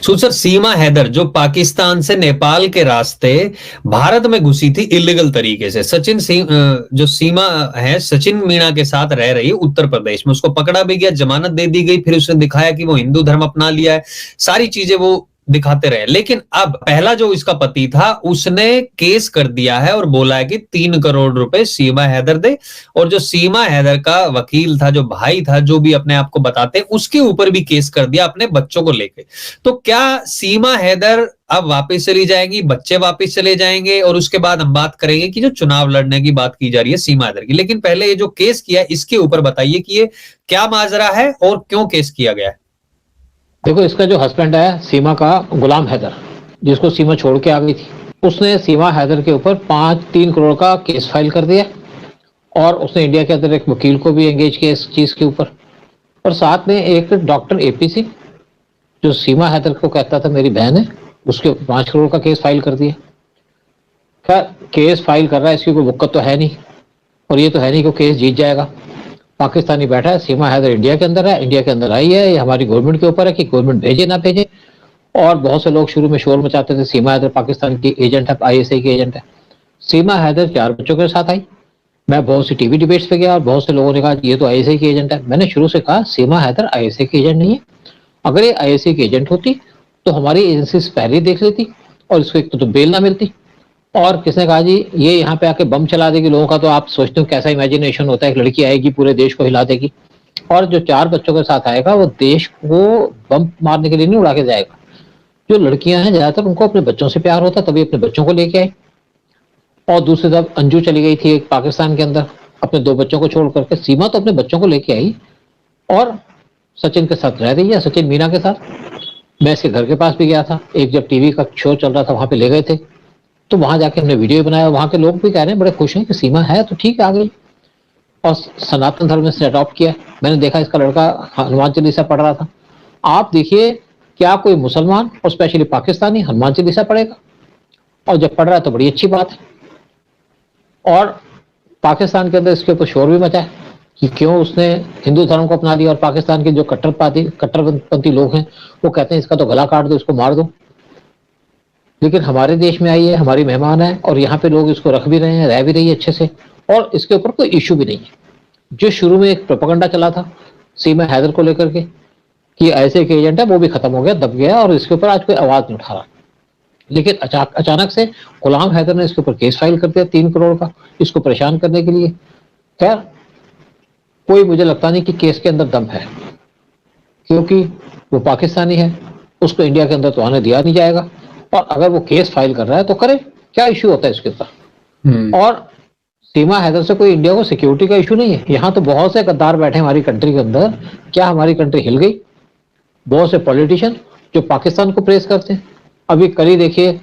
Sir सीमा हैदर जो पाकिस्तान से नेपाल के रास्ते भारत में घुसी थी इलीगल तरीके से, जो सीमा है सचिन मीणा के साथ रह रही है उत्तर प्रदेश में, उसको पकड़ा भी गया, जमानत दे दी गई, फिर उसने दिखाया कि वो हिंदू धर्म अपना लिया है, सारी चीजें वो दिखाते रहे। लेकिन अब पहला जो इसका पति था उसने केस कर दिया है और बोला है कि 3 करोड़ रुपए सीमा हैदर दे, और जो सीमा हैदर का वकील था, जो भाई था, जो भी अपने आप को बताते, उसके ऊपर भी केस कर दिया अपने बच्चों को लेके। तो क्या सीमा हैदर अब वापस चली जाएगी, बच्चे वापस चले जाएंगे, और उसके बाद हम बात करेंगे कि जो चुनाव लड़ने की बात की जा रही है सीमा हैदर की। लेकिन पहले ये जो केस किया है इसके ऊपर बताइए कि ये क्या माजरा है और क्यों केस किया गया है। देखो, इसका जो हस्बैंड है सीमा का, गुलाम हैदर, जिसको सीमा छोड़ के आ गई थी, उसने सीमा हैदर के ऊपर 3 करोड़ का केस फाइल कर दिया, और उसने इंडिया के अंदर एक वकील को भी एंगेज किया इस चीज के ऊपर, और साथ में एक डॉक्टर एपी सिंह जो सीमा हैदर को कहता था मेरी बहन है, उसके ऊपर 5 करोड़ का केस फाइल कर दिया। खैर, केस फाइल कर रहा है, इसकी कोई बुक्कत तो है नहीं, और ये तो है नहीं कि केस जीत जाएगा। पाकिस्तानी बैठा है, सीमा हैदर इंडिया के अंदर है, इंडिया के अंदर आई है, ये हमारी गवर्नमेंट के ऊपर है कि गवर्नमेंट भेजे ना भेजे। और बहुत से लोग शुरू में शोर मचाते थे सीमा हैदर पाकिस्तान की एजेंट है, आईएसआई की एजेंट है। सीमा हैदर 4 बच्चों के साथ आई। मैं बहुत सी टीवी डिबेट्स पे गया और बहुत से लोगों ने कहा ये तो आईएसआई की एजेंट है। मैंने शुरू से कहा सीमा हैदर आईएसआई की एजेंट नहीं है। अगर ये आईएसआई की एजेंट होती तो हमारी एजेंसी पहले देख लेती और इसको एक तो बेल ना मिलती। और किसने कहा जी ये यहाँ पे आके बम चला देगी लोगों का, तो आप सोचते हो कैसा इमेजिनेशन होता है, एक लड़की आएगी पूरे देश को हिला देगी। और जो 4 बच्चों के साथ आएगा वो देश को बम मारने के लिए नहीं उड़ा के जाएगा। जो लड़कियां हैं ज्यादातर उनको अपने बच्चों से प्यार होता है, तभी अपने बच्चों को लेके आई। और दूसरी तरफ अंजू चली गई थी एक पाकिस्तान के अंदर अपने 2 बच्चों को छोड़ करके। सीमा तो अपने बच्चों को लेके आई और सचिन के साथ रह रही है, सचिन मीना के साथ। मैं इसके घर के पास भी गया था, एक जब टीवी का शो चल रहा था वहां पे ले गए थे, तो वहां जाके हमने वीडियो बनाया। वहां के लोग भी कह रहे हैं बड़े खुश हैं कि सीमा है तो ठीक आ गई। और सनातन धर्म से अडॉप्ट किया। मैंने देखा इसका लड़का हनुमान चालीसा पढ़ रहा था। आप देखिए क्या कोई मुसलमान और स्पेशली पाकिस्तानी हनुमान चालीसा पढ़ेगा, और जब पढ़ रहा है तो बड़ी अच्छी बात है। और पाकिस्तान के अंदर इसके ऊपर शोर भी मचा है कि क्यों उसने हिंदू धर्म को अपना लिया, और पाकिस्तान के जो कट्टरपंथी लोग हैं वो कहते हैं इसका तो गला काट दो, इसको मार दो। लेकिन हमारे देश में आई है, हमारी मेहमान है, और यहाँ पे लोग इसको रख भी रहे हैं, रह भी रही है अच्छे से, और इसके ऊपर कोई इशू भी नहीं है। जो शुरू में एक प्रोपेगेंडा चला था सीमा हैदर को लेकर के कि ऐसे एक एजेंट है, वो भी खत्म हो गया, दब गया, और इसके ऊपर आज कोई आवाज नहीं उठा रहा। लेकिन अचानक से गुलाम हैदर ने इसके ऊपर केस फाइल कर दिया 3 करोड़ का, इसको परेशान करने के लिए। खैर, कोई मुझे लगता नहीं कि केस के अंदर दम है, क्योंकि वो पाकिस्तानी है, उसको इंडिया के अंदर तो आने दिया नहीं जाएगा। और अगर वो केस फाइल कर रहा है तो करे, क्या इश्यू होता है इसके ऊपर। और सीमा हैदर से कोई इंडिया को सिक्योरिटी का इशू नहीं है। यहाँ तो बहुत से गद्दार बैठे हमारी कंट्री के अंदर। क्या हमारी कंट्री हिल गई? बहुत से पॉलिटिशियन जो पाकिस्तान को प्रेस करते हैं। अभी कल ही देखिए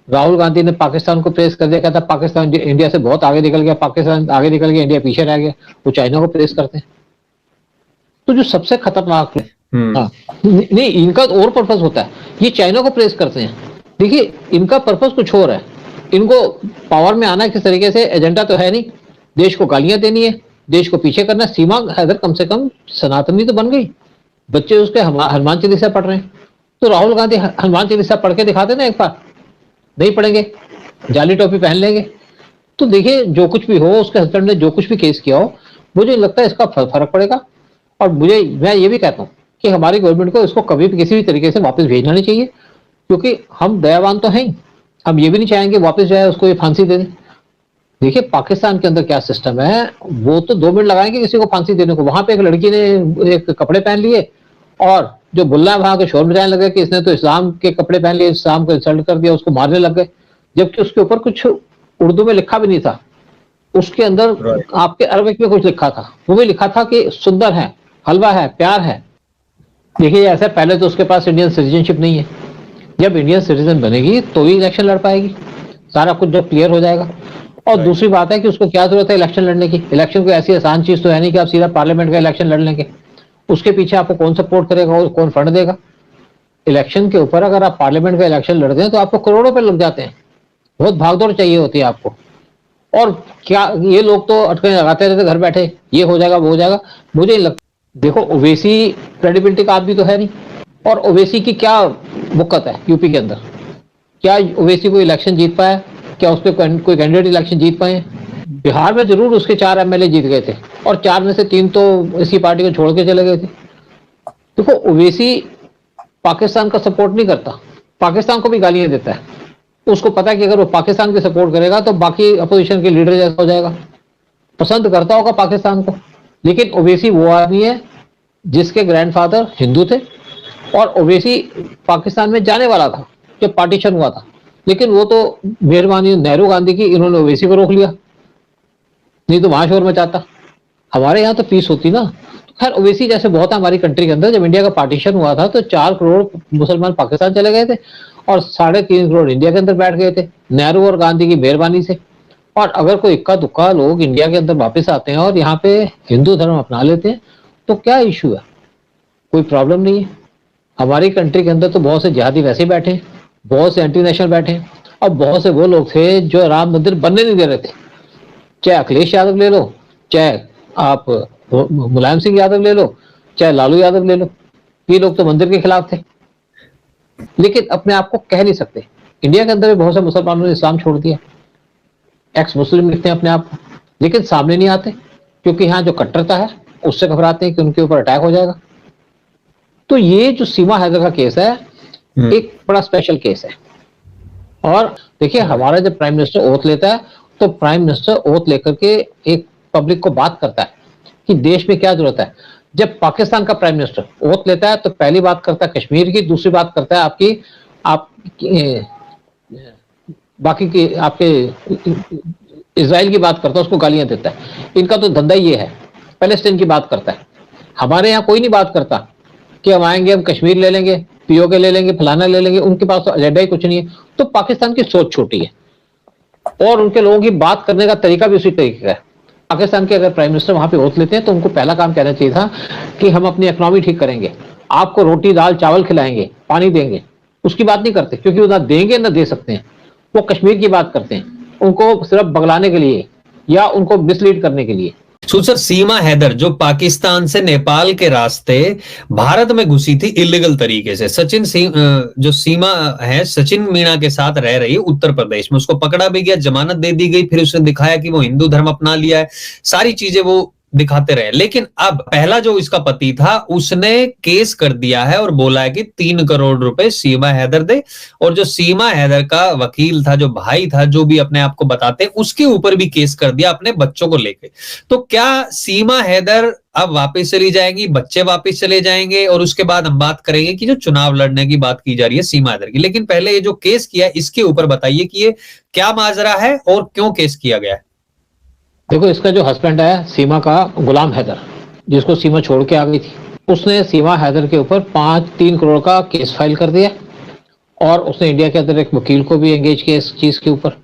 राहुल गांधी ने पाकिस्तान को प्रेस कर दिया, कहता पाकिस्तान इंडिया से बहुत आगे निकल गया, पाकिस्तान आगे निकल गया, इंडिया पीछे रह गया। वो चाइना को प्रेस करते हैं। तो जो सबसे खतरनाक है, हाँ नहीं, इनका और पर्पस होता है, ये चाइना को प्रेस करते हैं। देखिए इनका पर्पस कुछ और है। इनको पावर में आना किस तरीके से, एजेंडा तो है नहीं, देश को गालियां देनी है, देश को पीछे करना है। सीमा हैदर कम से कम सनातनी तो बन गई, बच्चे उसके हनुमान चालीसा पढ़ रहे हैं। तो राहुल गांधी हनुमान चालीसा पढ़ के दिखाते ना एक बार, नहीं पढ़ेंगे, जाली टोपी पहन लेंगे। तो देखिए जो कुछ भी हो, उसके हस्बैंड ने जो कुछ भी केस किया हो, मुझे लगता है इसका फर्क पड़ेगा। और मैं ये भी कहता हूँ कि हमारी गवर्नमेंट को इसको कभी भी किसी भी तरीके से वापस भेजना नहीं चाहिए, क्योंकि हम दयावान तो हैं ही। हम ये भी नहीं चाहेंगे वापस जाए उसको ये फांसी दे दें। देखिए पाकिस्तान के अंदर क्या सिस्टम है, वो तो 2 मिनट लगाएंगे किसी को फांसी देने को। वहां पे एक लड़की ने एक कपड़े पहन लिए और जो बुल्ला वहां के शोर मचाने लगे कि इसने तो इस्लाम के कपड़े पहन लिए, इस्लाम को इंसल्ट कर दिया, उसको मारने लग गए। जबकि उसके ऊपर कुछ उर्दू में लिखा भी नहीं था, उसके अंदर आपके अरबिक में कुछ लिखा था। वो भी लिखा था कि सुंदर है, हलवा है, प्यार है। देखिए ऐसा, पहले तो उसके पास इंडियन सिटीजनशिप नहीं है। जब इंडियन सिटीजन बनेगी तो ही इलेक्शन लड़ पाएगी, सारा कुछ जब क्लियर हो जाएगा। और दूसरी बात है कि उसको क्या जरूरत है इलेक्शन लड़ने की। इलेक्शन कोई ऐसी आसान चीज तो है नहीं कि आप सीधा पार्लियामेंट का इलेक्शन लड़ लेंगे। उसके पीछे आपको कौन सपोर्ट करेगा और कौन फंड देगा। इलेक्शन के ऊपर अगर आप पार्लियामेंट का इलेक्शन लड़ते हैं तो आपको करोड़ों पे लग जाते हैं, बहुत भागदौड़ चाहिए होती है आपको। और क्या ये लोग तो अटकलें लगाते रहते घर बैठे, ये हो जाएगा वो हो जाएगा। मुझे नहीं लगता। देखो ओवैसी क्रेडिबिलिटी का आदमी तो है नहीं, और ओवैसी की क्या वक़्त है यूपी के अंदर? क्या ओवैसी कोई इलेक्शन जीत पाया? क्या उस पे कोई कैंडिडेट इलेक्शन जीत पाए? बिहार में जरूर उसके 4 एमएलए जीत गए थे और 4 में से 3 तो इसी पार्टी को छोड़ के चले गए थे। देखो, ओवैसी पाकिस्तान का सपोर्ट नहीं करता, पाकिस्तान को भी गालियां देता है। उसको पता है कि अगर वो पाकिस्तान की सपोर्ट करेगा तो बाकी अपोजिशन के लीडर जैसा हो जाएगा, पसंद करता होगा पाकिस्तान को। लेकिन ओवैसी वो आदमी है जिसके ग्रैंडफादर हिंदू थे और ओवैसी पाकिस्तान में जाने वाला था जब पार्टीशन हुआ था, लेकिन वो तो मेहरबानी नेहरू गांधी की, इन्होंने ओवैसी को रोक लिया, नहीं तो वहां शोर मचाता। हमारे यहाँ तो पीस होती ना। खैर, ओवैसी जैसे बहुत है हमारी कंट्री के अंदर। जब इंडिया का पार्टीशन हुआ था तो 4 करोड़ मुसलमान पाकिस्तान चले गए थे और 3.5 करोड़ इंडिया के अंदर बैठ गए थे नेहरू और गांधी की मेहरबानी से। और अगर कोई इक्का दुक्का लोग इंडिया के अंदर वापस आते हैं और यहाँ पे हिंदू धर्म अपना लेते हैं तो क्या इशू है? कोई प्रॉब्लम नहीं है। हमारी कंट्री के अंदर तो बहुत से जिहादी वैसे ही बैठे हैं, बहुत से एंटी नेशनल बैठे हैं और बहुत से वो लोग थे जो राम मंदिर बनने नहीं दे रहे थे। चाहे अखिलेश यादव ले लो, चाहे आप मुलायम सिंह यादव ले लो, चाहे लालू यादव ले लो, ये लोग तो मंदिर के खिलाफ थे, लेकिन अपने आप को कह नहीं सकते। इंडिया के अंदर भी बहुत से मुसलमानों ने इस्लाम छोड़ दिया, एक्स मुस्लिम लिखते हैं अपने आप को, लेकिन सामने नहीं आते क्योंकि यहाँ जो कट्टरता है उससे घबराते हैं कि उनके ऊपर अटैक हो जाएगा। तो ये जो सीमा हैदर का केस है एक बड़ा स्पेशल केस है। और देखिए, हमारा जब प्राइम मिनिस्टर ओथ लेता है तो प्राइम मिनिस्टर ओथ लेकर के एक पब्लिक को बात करता है कि देश में क्या जरूरत है। जब पाकिस्तान का प्राइम मिनिस्टर ओथ लेता है तो पहली बात करता है कश्मीर की, दूसरी बात करता है बाकी की आपके इजराइल की बात करता है, उसको गालियां देता है। इनका तो धंधा ये है, पैलेस्टीन की बात करता है। हमारे यहाँ कोई नहीं बात करता कि हम आएंगे, हम कश्मीर ले लेंगे, पीओके ले लेंगे, फलाना ले लेंगे। उनके पास तो एजेंडा ही कुछ नहीं है। तो पाकिस्तान की सोच छोटी है और उनके लोगों की बात करने का तरीका भी उसी तरीके का है। पाकिस्तान के अगर प्राइम मिनिस्टर वहां पे ओथ लेते हैं तो उनको पहला काम कहना चाहिए था कि हम अपनी इकोनॉमी ठीक करेंगे, आपको रोटी दाल चावल खिलाएंगे, पानी देंगे। उसकी बात नहीं करते क्योंकि वो ना देंगे ना दे सकते हैं। वो कश्मीर की बात करते हैं, उनको सिर्फ बगलाने के लिए या उनको मिसलीड करने के लिए। सर, सीमा हैदर जो पाकिस्तान से नेपाल के रास्ते भारत में घुसी थी इलीगल तरीके से, जो सीमा है सचिन मीणा के साथ रह रही है उत्तर प्रदेश में, उसको पकड़ा भी गया, जमानत दे दी गई, फिर उसने दिखाया कि वो हिंदू धर्म अपना लिया है, सारी चीजें वो दिखाते रहे। लेकिन अब पहला जो इसका पति था उसने केस कर दिया है और बोला है कि 3 करोड़ रुपए सीमा हैदर दे। और जो सीमा हैदर का वकील था, जो भाई था, जो भी अपने आप को बताते, उसके ऊपर भी केस कर दिया अपने बच्चों को लेके। तो क्या सीमा हैदर अब वापस चली जाएंगी, बच्चे वापस चले जाएंगे? और उसके बाद हम बात करेंगे कि जो चुनाव लड़ने की बात की जा रही है सीमा हैदर की। लेकिन पहले ये जो केस किया इसके ऊपर बताइए कि ये क्या माजरा है और क्यों केस किया गया है। देखो, इसका जो हस्बैंड है सीमा का, गुलाम हैदर, जिसको सीमा छोड़ के आ गई थी, उसने सीमा हैदर के ऊपर 3 करोड़ का केस फाइल कर दिया और उसने इंडिया के अंदर एक वकील को भी एंगेज किया इस चीज के ऊपर।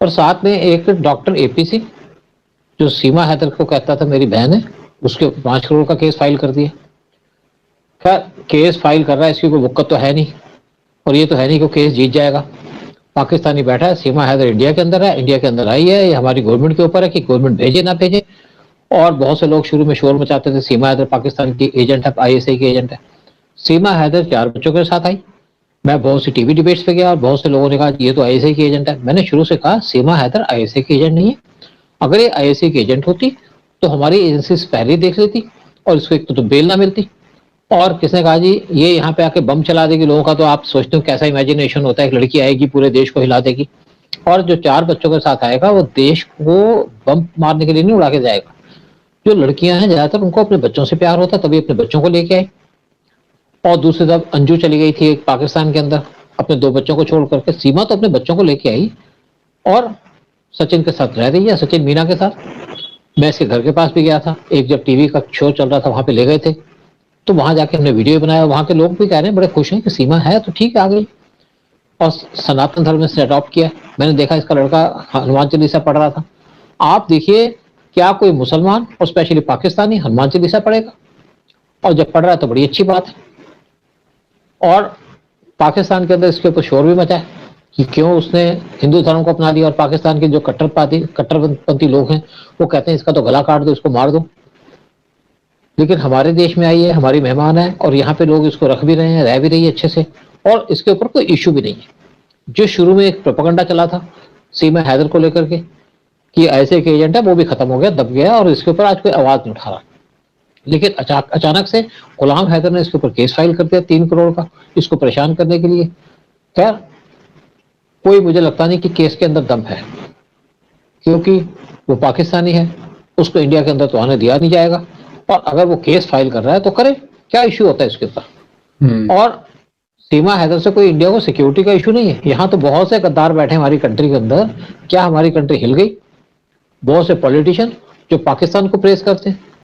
और साथ में एक डॉक्टर एपीसी, जो सीमा हैदर को कहता था मेरी बहन है, उसके ऊपर 5 करोड़ का केस फाइल कर दिया। खैर, केस फाइल कर रहा है, इसकी कोई वक़्त तो है नहीं और ये तो है नहीं कि केस जीत जाएगा। पाकिस्तानी बैठा है, सीमा हैदर इंडिया के अंदर है, इंडिया के अंदर आई है। ये हमारी गवर्नमेंट के ऊपर है कि गवर्नमेंट भेजे ना भेजे। और बहुत से लोग शुरू में शोर मचाते थे सीमा हैदर पाकिस्तान की एजेंट है, आईएसआई की एजेंट है। सीमा हैदर 4 बच्चों के साथ आई। मैं बहुत सी टीवी डिबेट्स पे गया और बहुत से लोगों ने कहा ये तो आईएसआई की एजेंट है। मैंने शुरू से कहा सीमा हैदर आईएसआई की एजेंट नहीं है। अगर ये आईएसआई की एजेंट होती तो हमारी एजेंसी पहले देख लेती और इसको एक तो बेल ना मिलती। और किसने कहा जी ये यहाँ पे आके बम चला देगी लोगों का, तो आप सोचते हो कैसा इमेजिनेशन होता है, एक लड़की आएगी पूरे देश को हिला देगी। और जो 4 बच्चों के साथ आएगा वो देश को बम मारने के लिए नहीं उड़ा के जाएगा। जो लड़कियां हैं ज्यादातर उनको अपने बच्चों से प्यार होता, तभी अपने बच्चों को लेके आई। और दूसरी तरफ अंजू चली गई थी एक पाकिस्तान के अंदर अपने 2 बच्चों को छोड़ करके। सीमा तो अपने बच्चों को लेके आई और सचिन के साथ रह रही है, सचिन मीना के साथ। मैं इसके घर के पास भी गया था, एक जब टीवी का शो चल रहा था वहां पे ले गए थे, तो वहां जाके हमने वीडियो बनाया। वहां के लोग भी कह रहे हैं, बड़े खुश हैं कि सीमा है तो ठीक है आ गई और सनातन धर्म से अडॉप्ट किया। मैंने देखा इसका लड़का हनुमान चालीसा पढ़ रहा था। आप देखिए, क्या कोई मुसलमान और स्पेशली पाकिस्तानी हनुमान चालीसा पढ़ेगा? और जब पढ़ रहा है तो बड़ी अच्छी बात है। और पाकिस्तान के अंदर इसके ऊपर शोर भी मचा है कि क्यों उसने हिंदू धर्म को अपना लिया। और पाकिस्तान के जो कट्टरपंथी लोग हैं वो कहते हैं इसका तो गला काट दो, इसको मार दो। लेकिन हमारे देश में आई है, हमारी मेहमान है और यहाँ पे लोग इसको रख भी रहे हैं, रह भी रही है अच्छे से, और इसके ऊपर कोई इश्यू भी नहीं है। जो शुरू में एक प्रोपेगेंडा चला था सीमा हैदर को लेकर के कि ऐसे एक एजेंट है, वो भी खत्म हो गया, दब गया, और इसके ऊपर आज कोई आवाज नहीं उठा रहा। लेकिन अचानक से गुलाम हैदर ने इसके ऊपर केस फाइल कर दिया 3 करोड़ का, इसको परेशान करने के लिए। खैर, कोई मुझे लगता नहीं कि केस के अंदर दम है, क्योंकि वो पाकिस्तानी है, उसको इंडिया के अंदर तो आने दिया नहीं जाएगा, और अगर वो केस फाइल कर रहा है तो करे, क्या इश्यू होता है इसके ऊपर। और सीमा हैदर से कोई इंडिया को सिक्योरिटी का इशू नहीं है। यहाँ तो बहुत से गद्दार बैठे हमारी कंट्री के अंदर, क्या हमारी कंट्री हिल गई? बहुत से पॉलिटिशियन जो पाकिस्तान को प्रेस करते हैं,